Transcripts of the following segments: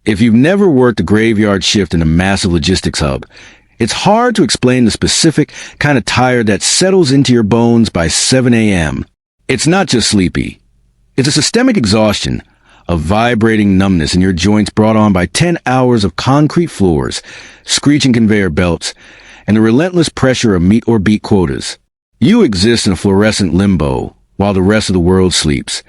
If you've never worked a graveyard shift in a massive logistics hub, it's hard to explain the specific kind of tired that settles into your bones by 7 a.m. It's not just sleepy. It's a systemic exhaustion, a vibrating numbness in your joints brought on by 10 hours of concrete floors, screeching conveyor belts, and the relentless pressure of meet or beat quotas. You exist in a fluorescent limbo while the rest of the world sleeps.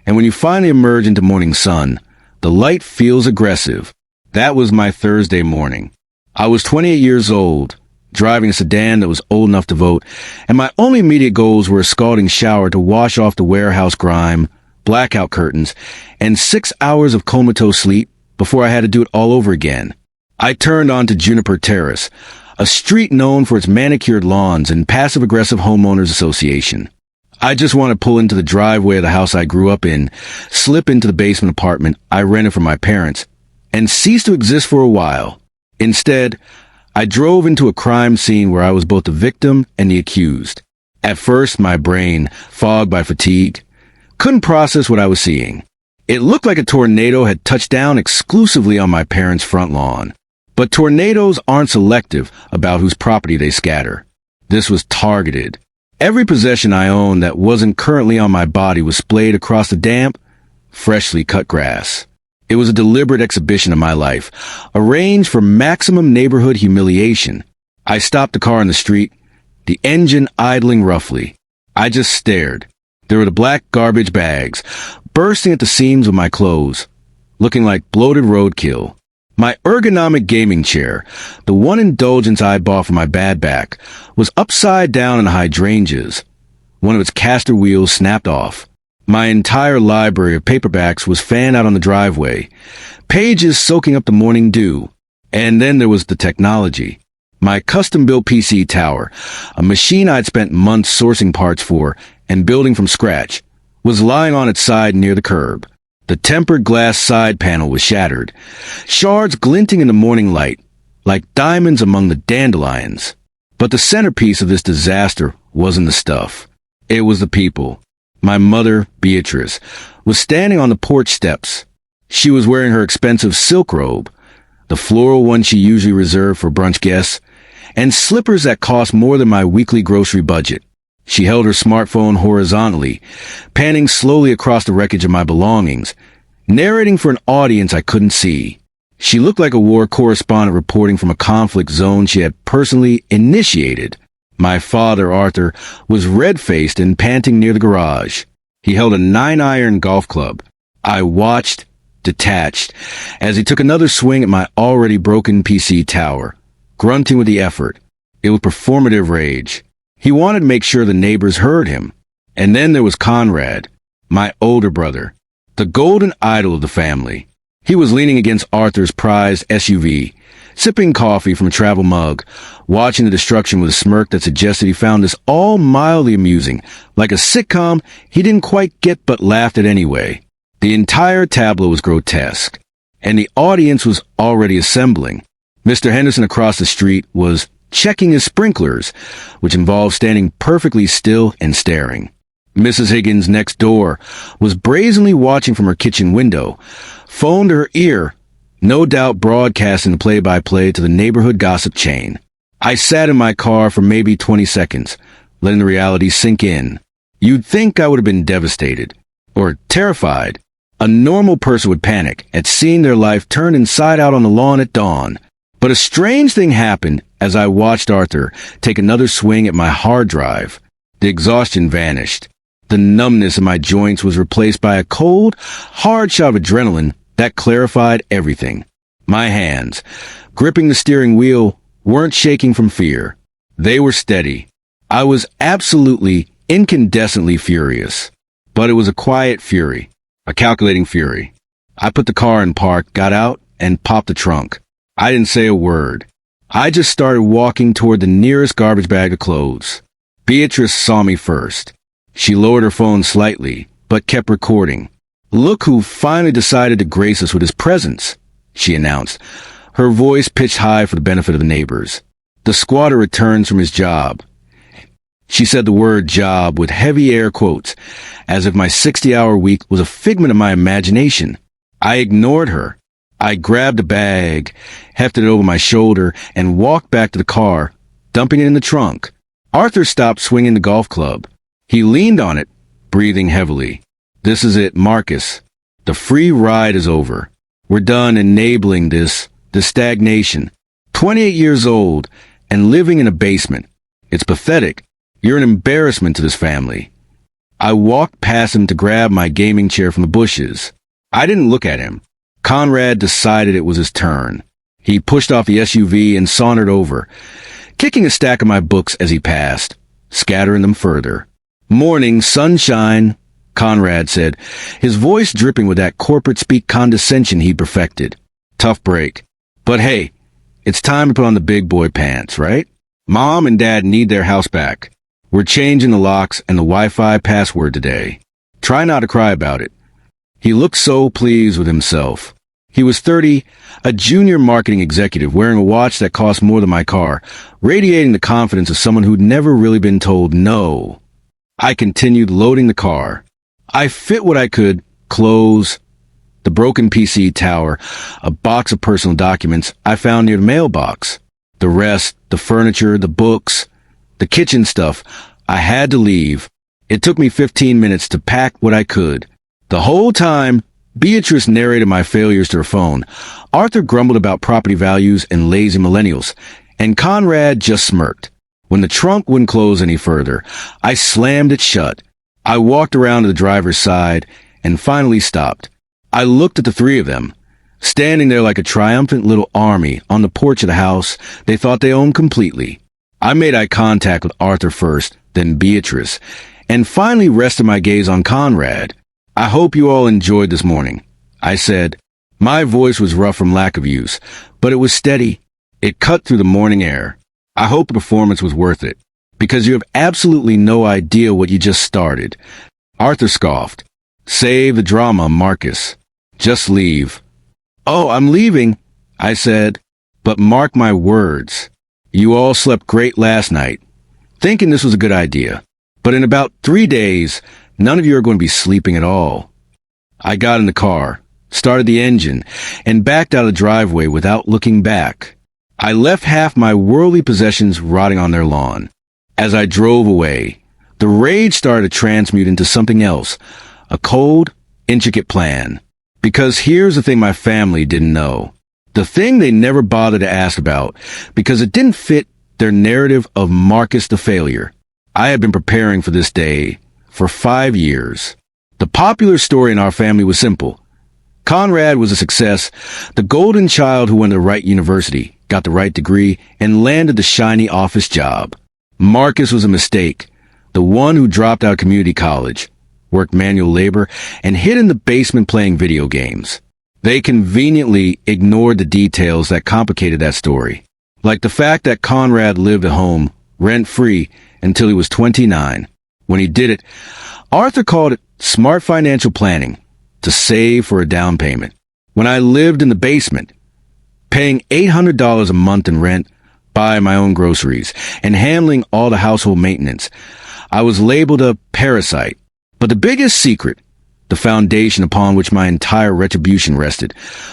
And when you finally emerge into morning sun, the light feels aggressive. That was my Thursday morning. I was 28 years old, driving a sedan that was old enough to vote, and my only immediate goals were a scalding shower to wash off the warehouse grime, blackout curtains, and 6 hours of comatose sleep before I had to do it all over again. I turned onto Juniper Terrace, a street known for its manicured lawns and passive-aggressive homeowners association. I just want to pull into the driveway of the house I grew up in, slip into the basement apartment I rented from my parents, and cease to exist for a while. Instead, I drove into a crime scene where I was both the victim and the accused. At first, my brain, fogged by fatigue, couldn't process what I was seeing. It looked like a tornado had touched down exclusively on my parents' front lawn. But tornadoes aren't selective about whose property they scatter. This was targeted. Every possession I owned that wasn't currently on my body was splayed across the damp, freshly cut grass. It was a deliberate exhibition of my life, arranged for maximum neighborhood humiliation. I stopped the car in the street, the engine idling roughly. I just stared. There were the black garbage bags, bursting at the seams of my clothes, looking like bloated roadkill. My ergonomic gaming chair, the one indulgence I bought for my bad back, was upside down in hydrangeas. One of its caster wheels snapped off. My entire library of paperbacks was fanned out on the driveway, pages soaking up the morning dew. And then there was the technology. My custom-built PC tower, a machine I'd spent months sourcing parts for and building from scratch, was lying on its side near the curb. The tempered glass side panel was shattered, shards glinting in the morning light, like diamonds among the dandelions. But the centerpiece of this disaster wasn't the stuff. It was the people. My mother, Beatrice, was standing on the porch steps. She was wearing her expensive silk robe, the floral one she usually reserved for brunch guests, and slippers that cost more than my weekly grocery budget. She held her smartphone horizontally, panning slowly across the wreckage of my belongings, narrating for an audience I couldn't see. She looked like a war correspondent reporting from a conflict zone she had personally initiated. My father, Arthur, was red-faced and panting near the garage. He held a 9-iron golf club. I watched, detached, as he took another swing at my already broken PC tower, grunting with the effort. It was performative rage. He wanted to make sure the neighbors heard him. And then there was Conrad, my older brother, the golden idol of the family. He was leaning against Arthur's prized SUV, sipping coffee from a travel mug, watching the destruction with a smirk that suggested he found this all mildly amusing, like a sitcom he didn't quite get but laughed at anyway. The entire tableau was grotesque, and the audience was already assembling. Mr. Henderson across the street was checking his sprinklers, which involved standing perfectly still and staring. Mrs. Higgins next door was brazenly watching from her kitchen window, phone to her ear, no doubt broadcasting the play-by-play to the neighborhood gossip chain. I sat in my car for maybe 20 seconds, letting the reality sink in. You'd think I would have been devastated, or terrified. A normal person would panic at seeing their life turned inside out on the lawn at dawn. But a strange thing happened as I watched Arthur take another swing at my hard drive. The exhaustion vanished. The numbness in my joints was replaced by a cold, hard shot of adrenaline that clarified everything. My hands, gripping the steering wheel, weren't shaking from fear. They were steady. I was absolutely, incandescently furious. But it was a quiet fury, a calculating fury. I put the car in park, got out, and popped the trunk. I didn't say a word. I just started walking toward the nearest garbage bag of clothes. Beatrice saw me first. She lowered her phone slightly, but kept recording. "Look who finally decided to grace us with his presence," she announced, her voice pitched high for the benefit of the neighbors. "The squatter returns from his job." She said the word job with heavy air quotes, as if my 60-hour week was a figment of my imagination. I ignored her. I grabbed a bag, hefted it over my shoulder, and walked back to the car, dumping it in the trunk. Arthur stopped swinging the golf club. He leaned on it, breathing heavily. "This is it, Marcus. The free ride is over. We're done enabling this stagnation. 28 years old and living in a basement. It's pathetic. You're an embarrassment to this family." I walked past him to grab my gaming chair from the bushes. I didn't look at him. Conrad decided it was his turn. He pushed off the SUV and sauntered over, kicking a stack of my books as he passed, scattering them further. "Morning, sunshine," Conrad said, his voice dripping with that corporate-speak condescension he'd perfected. "Tough break. But hey, it's time to put on the big boy pants, right? Mom and Dad need their house back. We're changing the locks and the Wi-Fi password today. Try not to cry about it." He looked so pleased with himself. He was 30, a junior marketing executive wearing a watch that cost more than my car, radiating the confidence of someone who'd never really been told no. I continued loading the car. I fit what I could: clothes, the broken PC tower, a box of personal documents I found near the mailbox. The rest, the furniture, the books, the kitchen stuff, I had to leave. It took me 15 minutes to pack what I could. The whole time, Beatrice narrated my failures to her phone. Arthur grumbled about property values and lazy millennials, and Conrad just smirked. When the trunk wouldn't close any further, I slammed it shut. I walked around to the driver's side and finally stopped. I looked at the three of them, standing there like a triumphant little army on the porch of the house they thought they owned completely. I made eye contact with Arthur first, then Beatrice, and finally rested my gaze on Conrad. "I hope you all enjoyed this morning," I said. My voice was rough from lack of use, but it was steady. It cut through the morning air. "I hope the performance was worth it, because you have absolutely no idea what you just started." Arthur scoffed. "Save the drama, Marcus. Just leave." "Oh, I'm leaving," I said. "But mark my words. You all slept great last night, thinking this was a good idea. But in about 3 days, none of you are going to be sleeping at all." I got in the car, started the engine, and backed out of the driveway without looking back. I left half my worldly possessions rotting on their lawn. As I drove away, the rage started to transmute into something else, a cold, intricate plan. Because here's the thing my family didn't know. The thing they never bothered to ask about, because it didn't fit their narrative of Marcus the failure. I had been preparing for this day for 5 years. The popular story in our family was simple. Conrad was a success, the golden child who went to the right university, got the right degree, and landed the shiny office job. Marcus was a mistake, the one who dropped out of community college, worked manual labor, and hid in the basement playing video games. They conveniently ignored the details that complicated that story, like the fact that Conrad lived at home, rent-free, until he was 29. When he did it, Arthur called it smart financial planning, to save for a down payment. When I lived in the basement, paying $800 a month in rent, buying my own groceries, and handling all the household maintenance, I was labeled a parasite. But the biggest secret, the foundation upon which my entire retribution rested,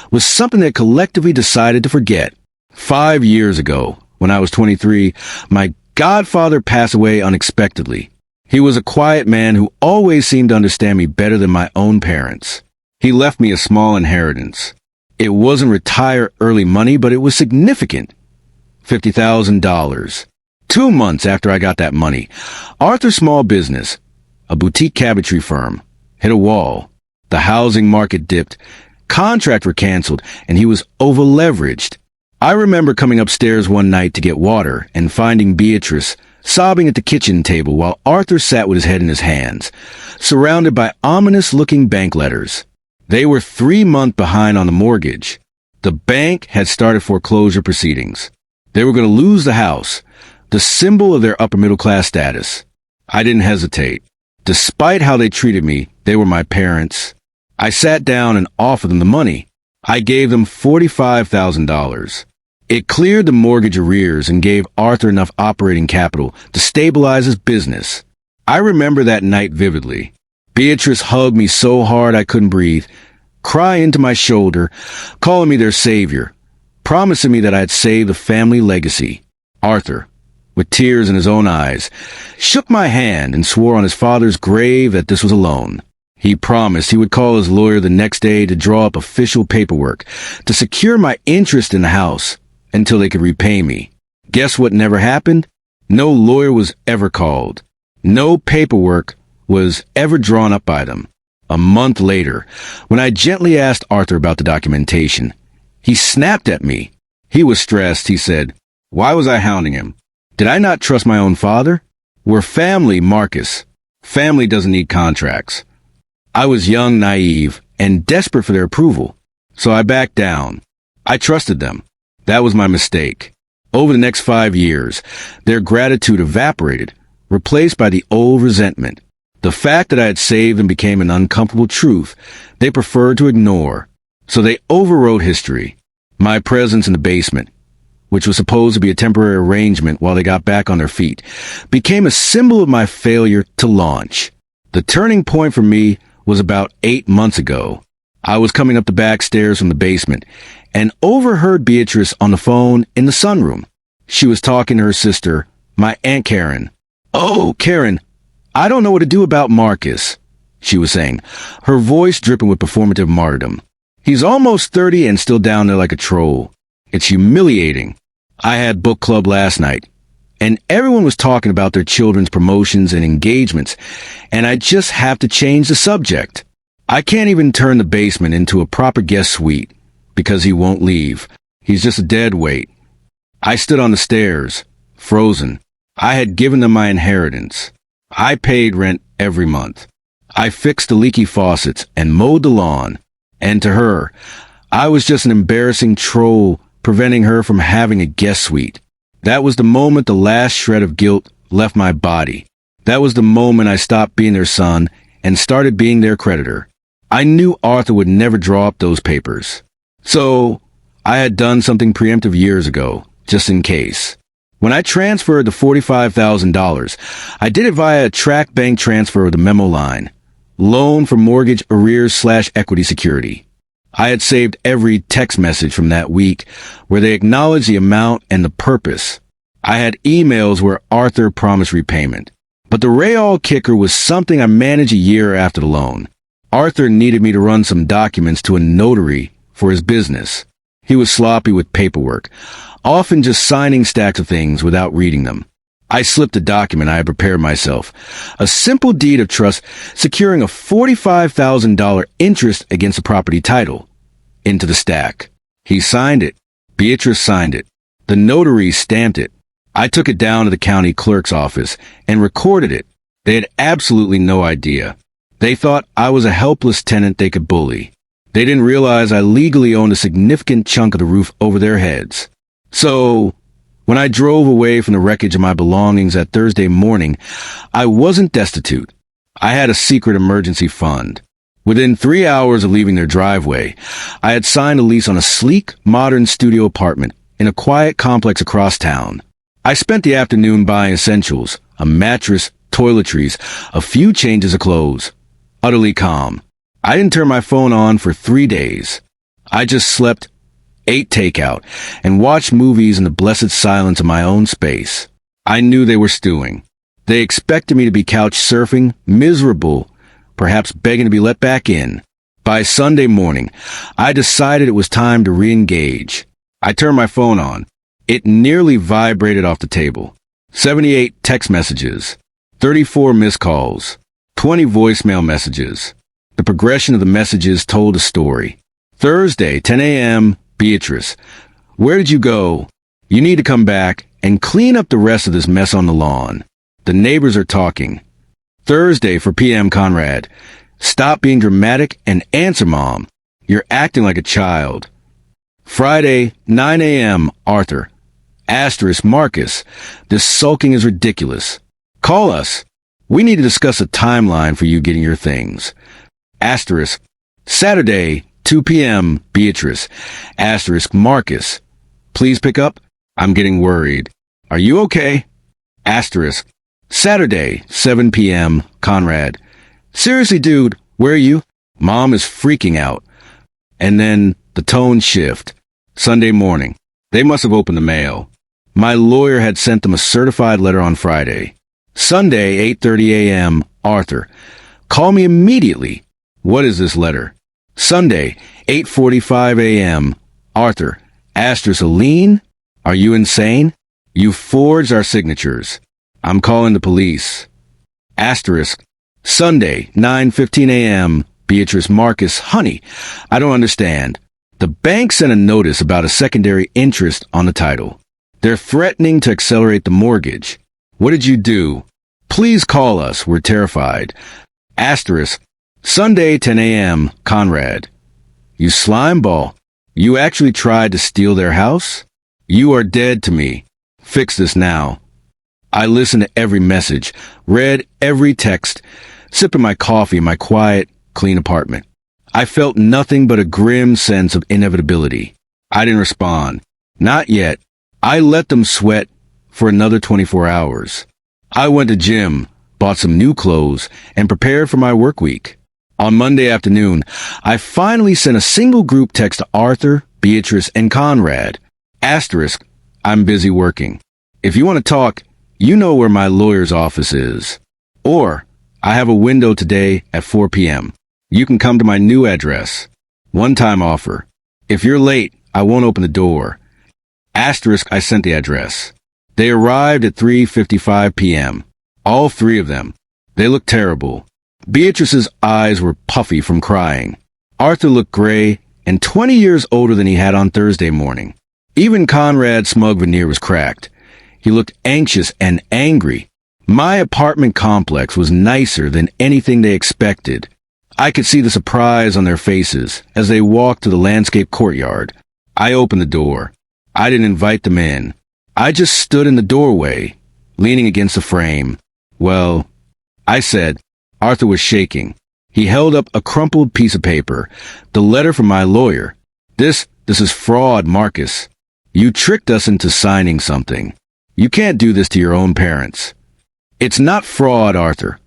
was something that collectively decided to forget. 5 years ago, when I was 23, my godfather passed away unexpectedly. He was a quiet man who always seemed to understand me better than my own parents. He left me a small inheritance. It wasn't retire early money, but it was significant. $50,000. 2 months after I got that money, Arthur's small business, a boutique cabinetry firm, hit a wall. The housing market dipped, contracts were canceled, and he was over-leveraged. I remember coming upstairs one night to get water and finding Beatrice sobbing at the kitchen table while Arthur sat with his head in his hands, surrounded by ominous-looking bank letters. They were 3 months behind on the mortgage. The bank had started foreclosure proceedings. They were going to lose the house, the symbol of their upper-middle-class status. I didn't hesitate. Despite how they treated me, they were my parents. I sat down and offered them the money. I gave them $45,000. It cleared the mortgage arrears and gave Arthur enough operating capital to stabilize his business. I remember that night vividly. Beatrice hugged me so hard I couldn't breathe. cry into my shoulder, calling me their savior, promising me that I had saved the family legacy. Arthur, with tears in his own eyes, shook my hand and swore on his father's grave that this was a loan. He promised he would call his lawyer the next day to draw up official paperwork to secure my interest in the house until they could repay me. Guess what never happened? No lawyer was ever called. No paperwork was ever drawn up by them. A month later, when I gently asked Arthur about the documentation, he snapped at me. He was stressed, he said. Why was I hounding him? Did I not trust my own father? We're family, Marcus. Family doesn't need contracts. I was young, naive, and desperate for their approval, so I backed down. I trusted them. That was my mistake. Over the next 5 years, their gratitude evaporated, replaced by the old resentment. The fact that I had saved them became an uncomfortable truth they preferred to ignore, so they overwrote history. My presence in the basement, which was supposed to be a temporary arrangement while they got back on their feet, became a symbol of my failure to launch. The turning point for me was about 8 months ago. I was coming up the back stairs from the basement and overheard Beatrice on the phone in the sunroom. She was talking to her sister, my Aunt Karen. "Oh, Karen, I don't know what to do about Marcus," she was saying, her voice dripping with performative martyrdom. "He's almost 30 and still down there like a troll. It's humiliating. I had book club last night, and everyone was talking about their children's promotions and engagements, and I just have to change the subject. I can't even turn the basement into a proper guest suite because he won't leave. He's just a dead weight." I stood on the stairs, frozen. I had given them my inheritance. I paid rent every month. I fixed the leaky faucets and mowed the lawn. And to her, I was just an embarrassing troll preventing her from having a guest suite. That was the moment the last shred of guilt left my body. That was the moment I stopped being their son and started being their creditor. I knew Arthur would never draw up those papers. So, I had done something preemptive years ago, just in case. When I transferred the $45,000, I did it via a track bank transfer of the memo line. Loan for mortgage arrears/equity security. I had saved every text message from that week where they acknowledged the amount and the purpose. I had emails where Arthur promised repayment. But the real kicker was something I managed a year after the loan. Arthur needed me to run some documents to a notary for his business. He was sloppy with paperwork, often just signing stacks of things without reading them. I slipped a document I had prepared myself, a simple deed of trust securing a $45,000 interest against the property title, into the stack. He signed it. Beatrice signed it. The notary stamped it. I took it down to the county clerk's office and recorded it. They had absolutely no idea. They thought I was a helpless tenant they could bully. They didn't realize I legally owned a significant chunk of the roof over their heads. So, when I drove away from the wreckage of my belongings that Thursday morning, I wasn't destitute. I had a secret emergency fund. Within 3 hours of leaving their driveway, I had signed a lease on a sleek, modern studio apartment in a quiet complex across town. I spent the afternoon buying essentials, a mattress, toiletries, a few changes of clothes. Utterly calm. I didn't turn my phone on for 3 days. I just slept, ate takeout, and watched movies in the blessed silence of my own space. I knew they were stewing. They expected me to be couch surfing, miserable, perhaps begging to be let back in. By Sunday morning, I decided it was time to re-engage. I turned my phone on. It nearly vibrated off the table. 78 text messages, 34 missed calls, 20 voicemail messages. The progression of the messages told a story. Thursday, 10 a.m., Beatrice. "Where did you go? You need to come back and clean up the rest of this mess on the lawn. The neighbors are talking." Thursday, 4 p.m., Conrad. "Stop being dramatic and answer, Mom. You're acting like a child." Friday, 9 a.m., Arthur. Asterisk, Marcus. "This sulking is ridiculous. Call us. We need to discuss a timeline for you getting your things." Asterisk. Saturday, 2 p.m., Beatrice. Asterisk, Marcus. "Please pick up. I'm getting worried. Are you okay?" Asterisk. Saturday, 7 p.m., Conrad. "Seriously, dude, where are you? Mom is freaking out. And then the tone shift. Sunday morning. They must have opened the mail. My lawyer had sent them a certified letter on Friday. Sunday, 8:30 a.m., Arthur. Call me immediately. What is this letter? Sunday, 8:45 a.m., Arthur. Asterisk Aline? Are you insane? You forged our signatures. I'm calling the police. Asterisk. Sunday, 9:15 a.m., Beatrice Marcus. Honey, I don't understand. The bank sent a notice about a secondary interest on the title. They're threatening to accelerate the mortgage. What did you do? Please call us. We're terrified. Asterisk. Sunday, 10 a.m., Conrad. You slimeball. You actually tried to steal their house? You are dead to me. Fix this now. I listened to every message, read every text, sipping my coffee in my quiet, clean apartment. I felt nothing but a grim sense of inevitability. I didn't respond. Not yet. I let them sweat for another 24 hours. I went to gym, bought some new clothes, and prepared for my work week. On Monday afternoon, I finally sent a single group text to Arthur, Beatrice, and Conrad. Asterisk, I'm busy working. If you want to talk, you know where my lawyer's office is. Or, I have a window today at 4 p.m. You can come to my new address. One-time offer. If you're late, I won't open the door. Asterisk, I sent the address. They arrived at 3:55 p.m. All three of them. They looked terrible. Beatrice's eyes were puffy from crying. Arthur looked gray and 20 years older than he had on Thursday morning. Even Conrad's smug veneer was cracked. He looked anxious and angry. My apartment complex was nicer than anything they expected. I could see the surprise on their faces as they walked to the landscape courtyard. I opened the door. I didn't invite them in. I just stood in the doorway, leaning against the frame. Well, I said. Arthur was shaking. He held up a crumpled piece of paper, the letter from my lawyer. This is fraud, Marcus. You tricked us into signing something. You can't do this to your own parents. It's not fraud, Arthur.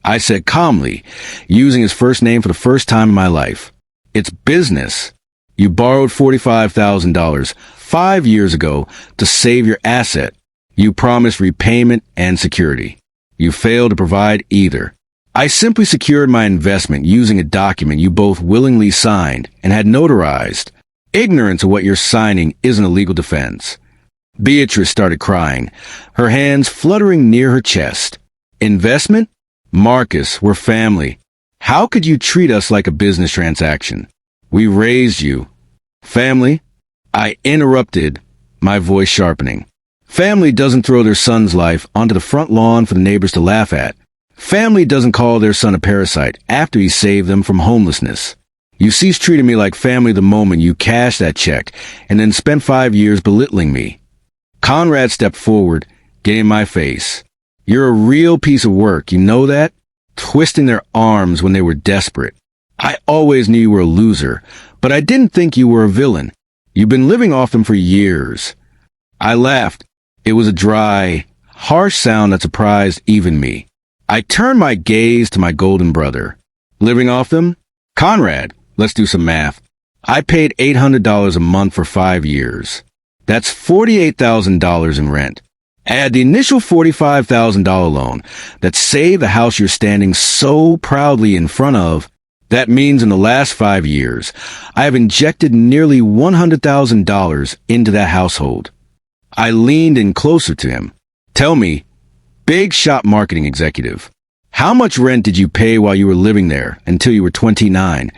I said calmly, using his first name for the first time in my life. It's business. You borrowed $45,000 5 years ago to save your asset. You promised repayment and security. You failed to provide either. I simply secured my investment using a document you both willingly signed and had notarized. Ignorance of what you're signing isn't a legal defense. Beatrice started crying, her hands fluttering near her chest. Investment? Marcus, we're family. How could you treat us like a business transaction? We raised you. Family? I interrupted, my voice sharpening. Family doesn't throw their son's life onto the front lawn for the neighbors to laugh at. Family doesn't call their son a parasite after he saved them from homelessness. You ceased treating me like family the moment you cashed that check and then spent 5 years belittling me. Conrad stepped forward, getting in my face. You're a real piece of work, you know that? Twisting their arms when they were desperate. I always knew you were a loser, but I didn't think you were a villain. You've been living off them for years. I laughed. It was a dry, harsh sound that surprised even me. I turned my gaze to my golden brother. Living off them? Conrad, let's do some math. I paid $800 a month for 5 years. That's $48,000 in rent. Add the initial $45,000 loan that saved the house you're standing so proudly in front of. That means in the last 5 years, I have injected nearly $100,000 into that household. I leaned in closer to him. Tell me, big shop marketing executive, how much rent did you pay while you were living there until you were 29,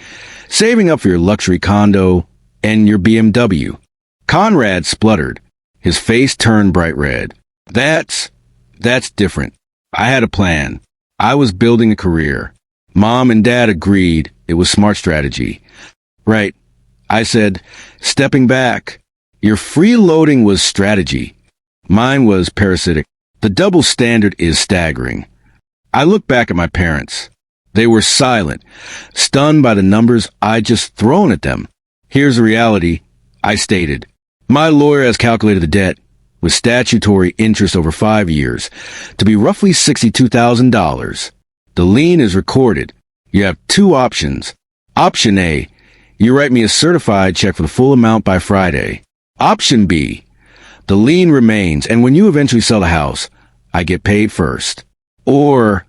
saving up for your luxury condo and your BMW? Conrad spluttered. His face turned bright red. That's different. I had a plan. I was building a career. Mom and Dad agreed it was smart strategy. Right. I said, stepping back. Your freeloading was strategy. Mine was parasitic. The double standard is staggering. I looked back at my parents. They were silent, stunned by the numbers I'd just thrown at them. Here's the reality, I stated. My lawyer has calculated the debt, with statutory interest over 5 years, to be roughly $62,000. The lien is recorded. You have 2 options. Option A, You write me a certified check for the full amount by Friday. Option B. The lien remains, and when you eventually sell the house, I get paid first. Or,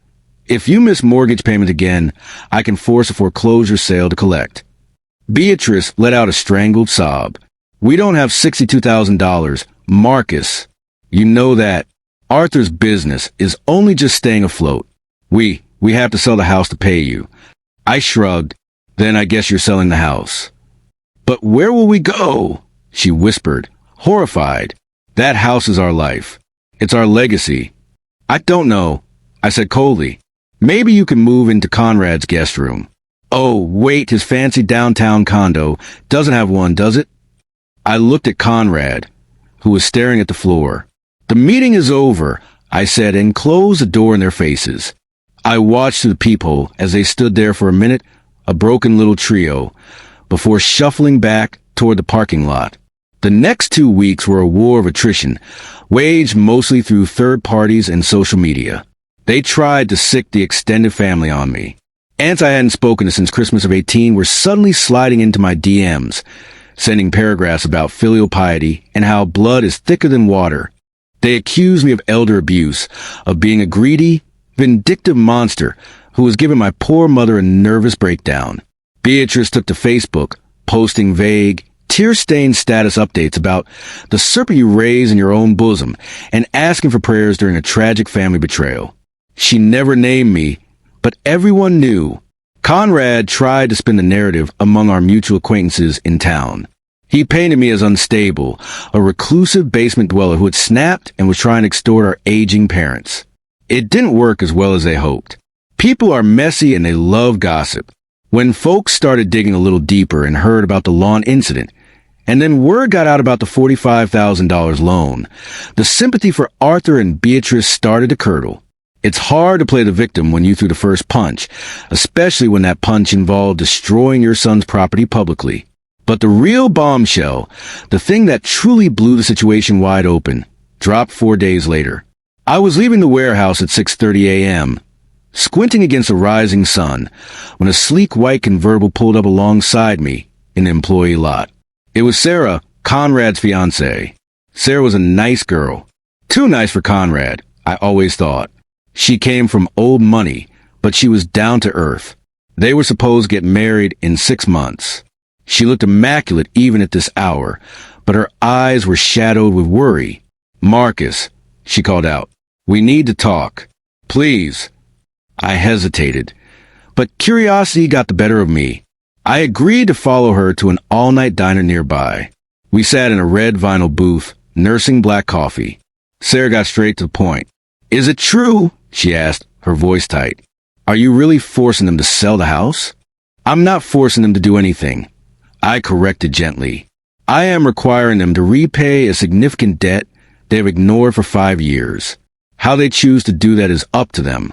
if you miss mortgage payment again, I can force a foreclosure sale to collect. Beatrice let out a strangled sob. We don't have $62,000. Marcus, you know that. Arthur's business is only just staying afloat. We have to sell the house to pay you. I shrugged. Then I guess you're selling the house. But where will we go? She whispered, horrified. That house is our life. It's our legacy. I don't know, I said coldly. Maybe you can move into Conrad's guest room. Oh, wait, his fancy downtown condo doesn't have one, does it? I looked at Conrad, who was staring at the floor. The meeting is over, I said, and closed the door in their faces. I watched through the peephole as they stood there for a minute, a broken little trio, before shuffling back toward the parking lot. The next 2 weeks were a war of attrition, waged mostly through third parties and social media. They tried to sick the extended family on me. Aunts I hadn't spoken to since Christmas of 18 were suddenly sliding into my DMs, sending paragraphs about filial piety and how blood is thicker than water. They accused me of elder abuse, of being a greedy, vindictive monster who was giving my poor mother a nervous breakdown. Beatrice took to Facebook, posting vague, tear-stained status updates about the serpent you raise in your own bosom and asking for prayers during a tragic family betrayal. She never named me, but everyone knew. Conrad tried to spin the narrative among our mutual acquaintances in town. He painted me as unstable, a reclusive basement dweller who had snapped and was trying to extort our aging parents. It didn't work as well as they hoped. People are messy and they love gossip. When folks started digging a little deeper and heard about the lawn incident, and then word got out about the $45,000 loan, the sympathy for Arthur and Beatrice started to curdle. It's hard to play the victim when you threw the first punch, especially when that punch involved destroying your son's property publicly. But the real bombshell, the thing that truly blew the situation wide open, dropped 4 days later. I was leaving the warehouse at 6:30 a.m., squinting against the rising sun, when a sleek white convertible pulled up alongside me in the employee lot. It was Sarah, Conrad's fiancée. Sarah was a nice girl. Too nice for Conrad, I always thought. She came from old money, but she was down to earth. They were supposed to get married in 6 months. She looked immaculate even at this hour, but her eyes were shadowed with worry. Marcus, she called out, we need to talk. Please. I hesitated, but curiosity got the better of me. I agreed to follow her to an all-night diner nearby. We sat in a red vinyl booth, nursing black coffee. Sarah got straight to the point. Is it true? She asked, her voice tight. Are you really forcing them to sell the house? I'm not forcing them to do anything. I corrected gently. I am requiring them to repay a significant debt they have ignored for 5 years. How they choose to do that is up to them.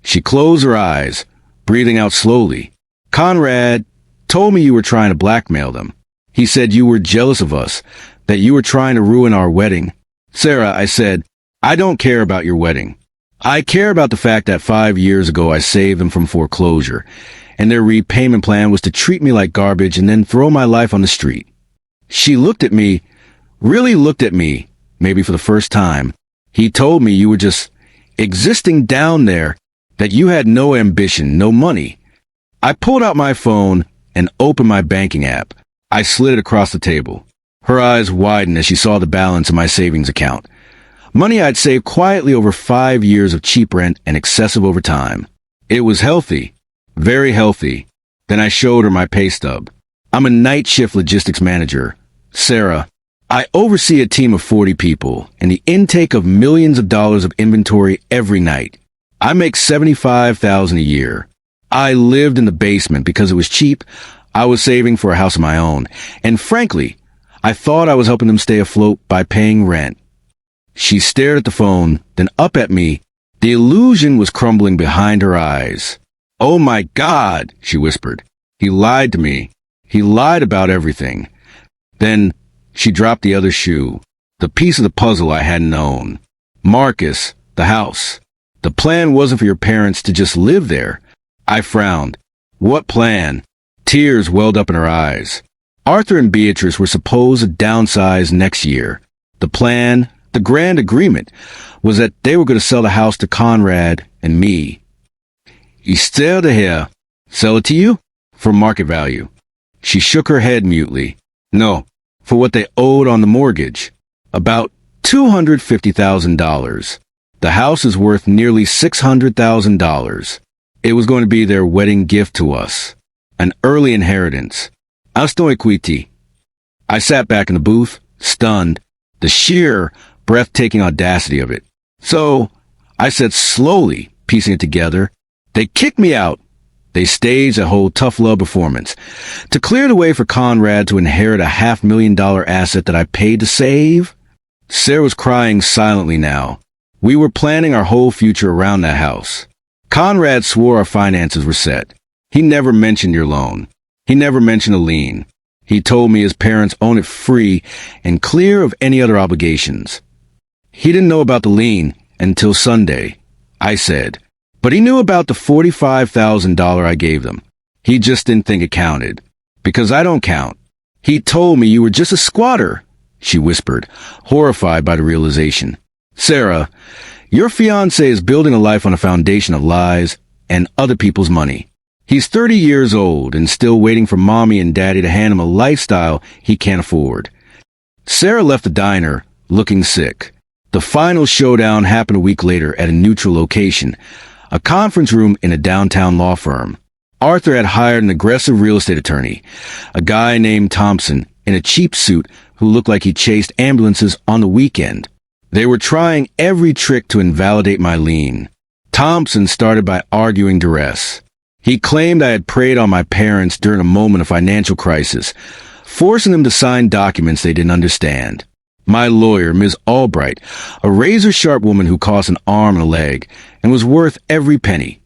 She closed her eyes, breathing out slowly. Conrad told me you were trying to blackmail them. He said you were jealous of us, that you were trying to ruin our wedding. Sarah, I said, I don't care about your wedding. I care about the fact that 5 years ago I saved them from foreclosure, and their repayment plan was to treat me like garbage and then throw my life on the street. She looked at me, really looked at me, maybe for the first time. He told me you were just existing down there, that you had no ambition, no money. I pulled out my phone and opened my banking app. I slid it across the table. Her eyes widened as she saw the balance in my savings account. Money I'd saved quietly over 5 years of cheap rent and excessive overtime. It was healthy, very healthy. Then I showed her my pay stub. I'm a night shift logistics manager. Sarah, I oversee a team of 40 people and the intake of millions of dollars of inventory every night. I make $75,000 a year. I lived in the basement because it was cheap. I was saving for a house of my own. And frankly, I thought I was helping them stay afloat by paying rent. She stared at the phone, then up at me. The illusion was crumbling behind her eyes. Oh my God, she whispered. He lied to me. He lied about everything. Then she dropped the other shoe, the piece of the puzzle I hadn't known. Marcus, the house. The plan wasn't for your parents to just live there. I frowned. What plan? Tears welled up in her eyes. Arthur and Beatrice were supposed to downsize next year. The plan, the grand agreement, was that they were going to sell the house to Conrad and me. Estelle de Hair, sell it to you? For market value. She shook her head mutely. No, for what they owed on the mortgage. About $250,000. The house is worth nearly $600,000. It was going to be their wedding gift to us. An early inheritance. Estoy quiti. I sat back in the booth, stunned, the sheer, breathtaking audacity of it. So, I said slowly, piecing it together, they kicked me out. They staged a whole tough love performance to clear the way for Conrad to inherit a $500,000 asset that I paid to save. Sarah was crying silently now. We were planning our whole future around that house. Conrad swore our finances were set. He never mentioned your loan. He never mentioned a lien. He told me his parents own it free and clear of any other obligations. He didn't know about the lien until Sunday, I said. But he knew about the $45,000 I gave them. He just didn't think it counted. Because I don't count. He told me you were just a squatter, she whispered, horrified by the realization. Sarah, your fiancé is building a life on a foundation of lies and other people's money. He's 30 years old and still waiting for mommy and daddy to hand him a lifestyle he can't afford. Sarah left the diner, looking sick. The final showdown happened a week later at a neutral location, a conference room in a downtown law firm. Arthur had hired an aggressive real estate attorney, a guy named Thompson, in a cheap suit who looked like he chased ambulances on the weekend. They were trying every trick to invalidate my lien. Thompson started by arguing duress. He claimed I had preyed on my parents during a moment of financial crisis, forcing them to sign documents they didn't understand. My lawyer, Ms. Albright, a razor-sharp woman who cost an arm and a leg and was worth every penny,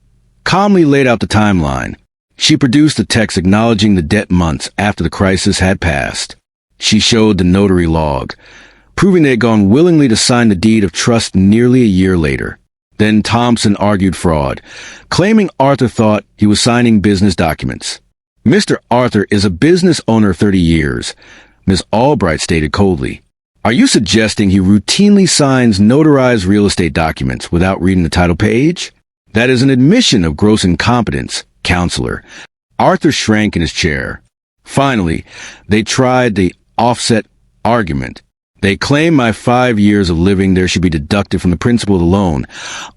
calmly laid out the timeline. She produced a text acknowledging the debt months after the crisis had passed. She showed the notary log, proving they had gone willingly to sign the deed of trust nearly a year later. Then Thompson argued fraud, claiming Arthur thought he was signing business documents. Mr. Arthur is a business owner of 30 years, Ms. Albright stated coldly. Are you suggesting he routinely signs notarized real estate documents without reading the title page? That is an admission of gross incompetence, counselor. Arthur shrank in his chair. Finally, they tried the offset argument. They claimed my 5 years of living there should be deducted from the principal of the loan,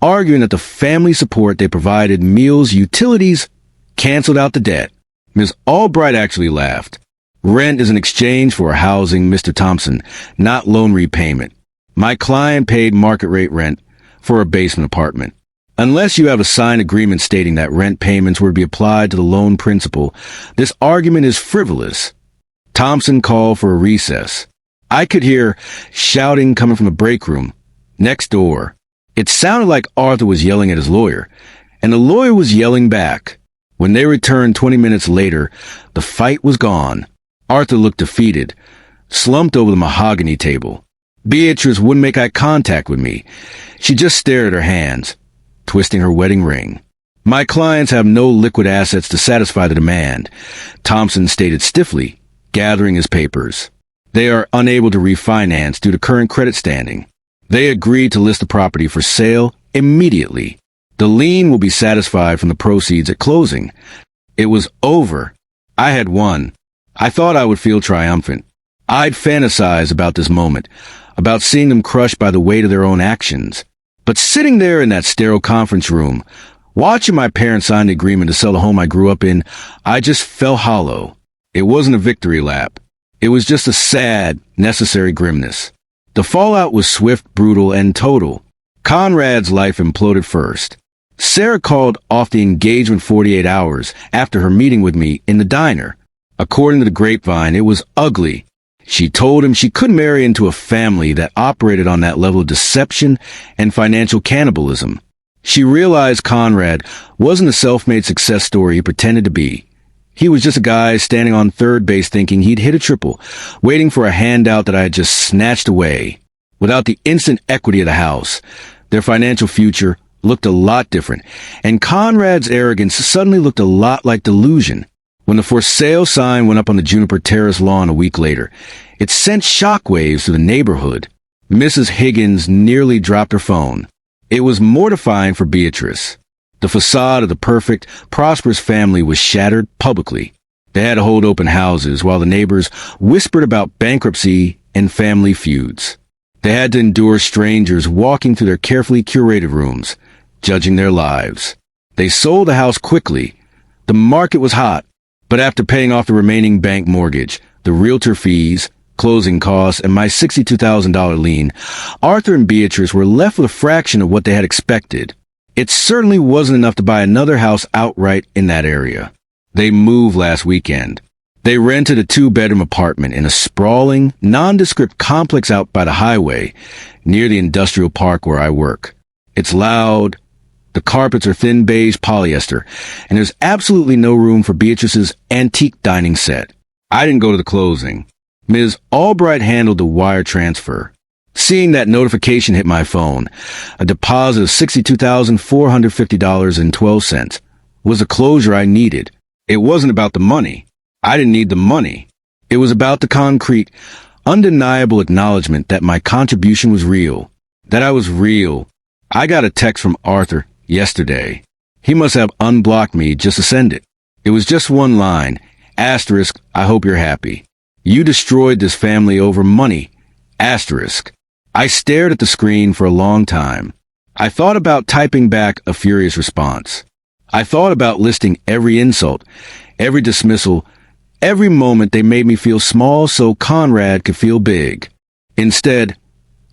arguing that the family support they provided, meals, utilities, canceled out the debt. Ms. Albright actually laughed. Rent is an exchange for housing, Mr. Thompson, not loan repayment. My client paid market rate rent for a basement apartment. Unless you have a signed agreement stating that rent payments were to be applied to the loan principal, this argument is frivolous. Thompson called for a recess. I could hear shouting coming from the break room next door. It sounded like Arthur was yelling at his lawyer, and the lawyer was yelling back. When they returned 20 minutes later, the fight was gone. Arthur looked defeated, slumped over the mahogany table. Beatrice wouldn't make eye contact with me. She just stared at her hands, twisting her wedding ring. My clients have no liquid assets to satisfy the demand, Thompson stated stiffly, gathering his papers. They are unable to refinance due to current credit standing. They agreed to list the property for sale immediately. The lien will be satisfied from the proceeds at closing. It was over. I had won. I thought I would feel triumphant. I'd fantasize about this moment, about seeing them crushed by the weight of their own actions. But sitting there in that sterile conference room, watching my parents sign the agreement to sell the home I grew up in, I just felt hollow. It wasn't a victory lap. It was just a sad, necessary grimness. The fallout was swift, brutal, and total. Conrad's life imploded first. Sarah called off the engagement 48 hours after her meeting with me in the diner. According to the grapevine, it was ugly. She told him she couldn't marry into a family that operated on that level of deception and financial cannibalism. She realized Conrad wasn't the self-made success story he pretended to be. He was just a guy standing on third base thinking he'd hit a triple, waiting for a handout that I had just snatched away. Without the instant equity of the house, their financial future looked a lot different, and Conrad's arrogance suddenly looked a lot like delusion. When the for sale sign went up on the Juniper Terrace lawn a week later, it sent shockwaves through the neighborhood. Mrs. Higgins nearly dropped her phone. It was mortifying for Beatrice. The facade of the perfect, prosperous family was shattered publicly. They had to hold open houses while the neighbors whispered about bankruptcy and family feuds. They had to endure strangers walking through their carefully curated rooms, judging their lives. They sold the house quickly. The market was hot, but after paying off the remaining bank mortgage, the realtor fees, closing costs, and my $62,000 lien, Arthur and Beatrice were left with a fraction of what they had expected. It certainly wasn't enough to buy another house outright in that area. They moved last weekend. They rented a 2-bedroom apartment in a sprawling, nondescript complex out by the highway, near the industrial park where I work. It's loud. The carpets are thin beige polyester, and there's absolutely no room for Beatrice's antique dining set. I didn't go to the closing. Ms. Albright handled the wire transfer. Seeing that notification hit my phone, a deposit of $62,450.12, was the closure I needed. It wasn't about the money. I didn't need the money. It was about the concrete, undeniable acknowledgement that my contribution was real, that I was real. I got a text from Arthur yesterday. He must have unblocked me just to send it. It was just one line, asterisk, I hope you're happy. You destroyed this family over money, asterisk. I stared at the screen for a long time. I thought about typing back a furious response. I thought about listing every insult, every dismissal, every moment they made me feel small so Conrad could feel big. Instead,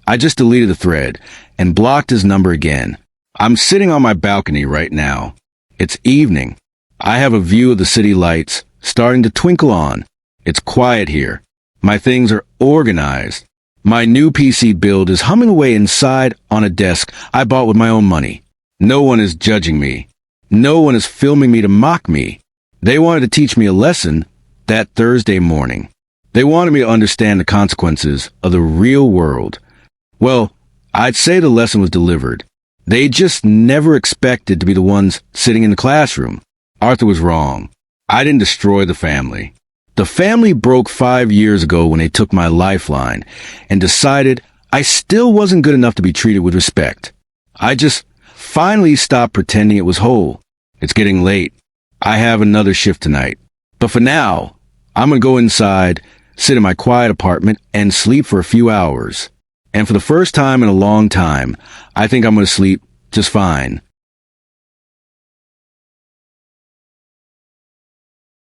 I just deleted the thread and blocked his number again. I'm sitting on my balcony right now. It's evening. I have a view of the city lights starting to twinkle on. It's quiet here. My things are organized. My new PC build is humming away inside on a desk I bought with my own money. No one is judging me. No one is filming me to mock me. They wanted to teach me a lesson that Thursday morning. They wanted me to understand the consequences of the real world. Well, I'd say the lesson was delivered. They just never expected to be the ones sitting in the classroom. Arthur was wrong. I didn't destroy the family. The family broke 5 years ago when they took my lifeline and decided I still wasn't good enough to be treated with respect. I just finally stopped pretending it was whole. It's getting late. I have another shift tonight. But for now, I'm going to go inside, sit in my quiet apartment, and sleep for a few hours. And for the first time in a long time, I think I'm going to sleep just fine.